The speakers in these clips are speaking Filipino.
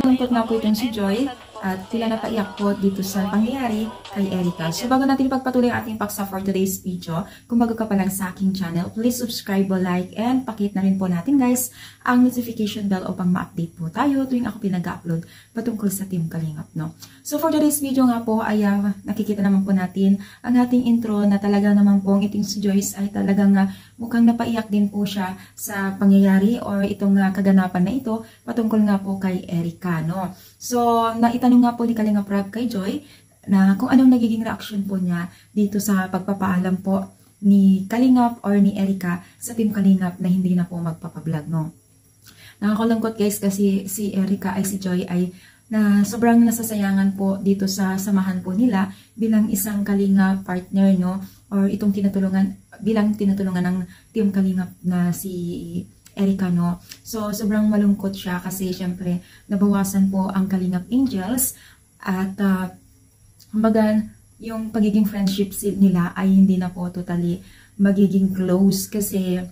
Lungkot nga po itong si Joy at tila napaiyak po dito sa pangyayari kay Erica. So bago natin ipagpatuloy ang ating paksa for today's video, kung bago ka pa lang sa aking channel, please subscribe, like, and pakit na rin po natin guys ang notification bell upang ma-update po tayo tuwing ako pinag-upload patungkol sa Team Kalingap, no? So for today's video nga po ay nakikita naman po natin ang ating intro na talaga naman po itong si Joyce ay talagang mukhang napaiyak din po siya sa pangyayari or itong kaganapan na ito patungkol nga po kay Erica, no? So naitanong nga po ni Kalingap Rab kay Joy na kung anong nagiging reaction po niya dito sa pagpapaalam po ni Kalingap or ni Erica sa Team Kalingap na hindi na po magpapablog, no? Nakakalungkot guys kasi si Erica ay si Joy ay na sobrang nasasayangan po dito sa samahan po nila bilang isang Kalingap partner, no? Or itong bilang tinutulungan ng Team Kalingap na si Erica, no? So sobrang malungkot siya kasi syempre nabawasan po ang Kalingap Angels at kumbaga yung pagiging friendship nila ay hindi na po totally magiging close kasi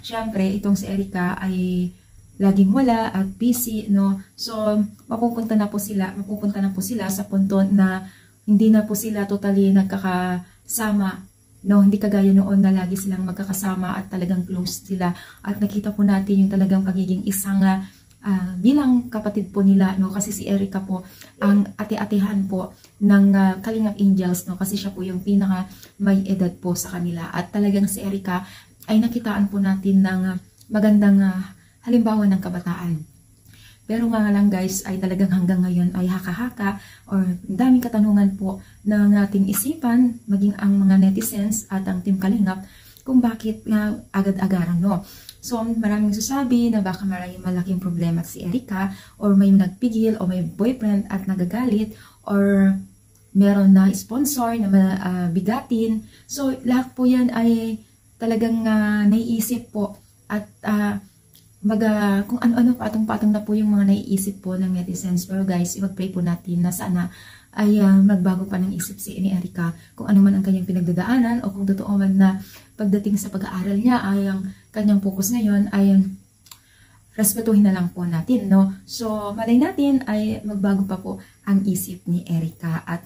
syempre itong si Erica ay laging wala at busy, no? So mapupunta na po sila sa punto na hindi na po sila totally nagkakasama, no? Hindi kagaya noon na lagi silang magkakasama at talagang close sila at nakita po natin yung talagang pagiging isang bilang kapatid po nila, no? Kasi si Erica po ang ate-atehan po ng Kalingap Angels, no? Kasi siya po yung pinaka may edad po sa kanila at talagang si Erica ay nakitaan po natin ng magandang halimbawa ng kabataan. Pero nga lang guys ay talagang hanggang ngayon ay haka-haka or daming katanungan po ng ating isipan, maging ang mga netizens at ang Team Kalingap kung bakit nga agad-agaran, no? So maraming sasabi na baka malaking problema si Erica or may nagpigil o may boyfriend at nagagalit or meron na sponsor na bigatin. So lahat po yan ay talagang naiisip po at kung ano-ano patong-patong na po yung mga naiisip po ng netizens. Pero guys, i-pray po natin na sana ay magbago pa ng isip si Erica kung ano man ang kanyang pinagdadaanan o kung totoo man na pagdating sa pag-aaral niya ay ang kanyang focus ngayon ay respetuhin na lang po natin, no? So malay natin ay magbago pa po ang isip ni Erica at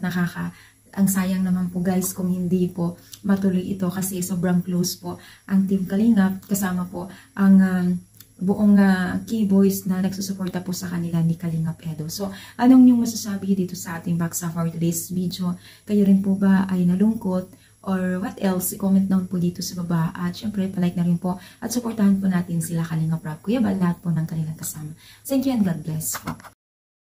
ang sayang naman po guys kung hindi po matuloy ito kasi sobrang close po ang Team Kalingap kasama po ang buong key boys na nagsusuporta po sa kanila ni Kalingap Edo. So, anong yung masasabi dito sa ating baksa for today's video? Kayo rin po ba ay nalungkot? Or what else? I-comment down po dito sa baba. At syempre, palike na rin po. At supportahan po natin sila Kalingap Rab, Kuya Bal, lahat po ng kanilang kasama. Thank you and God bless po.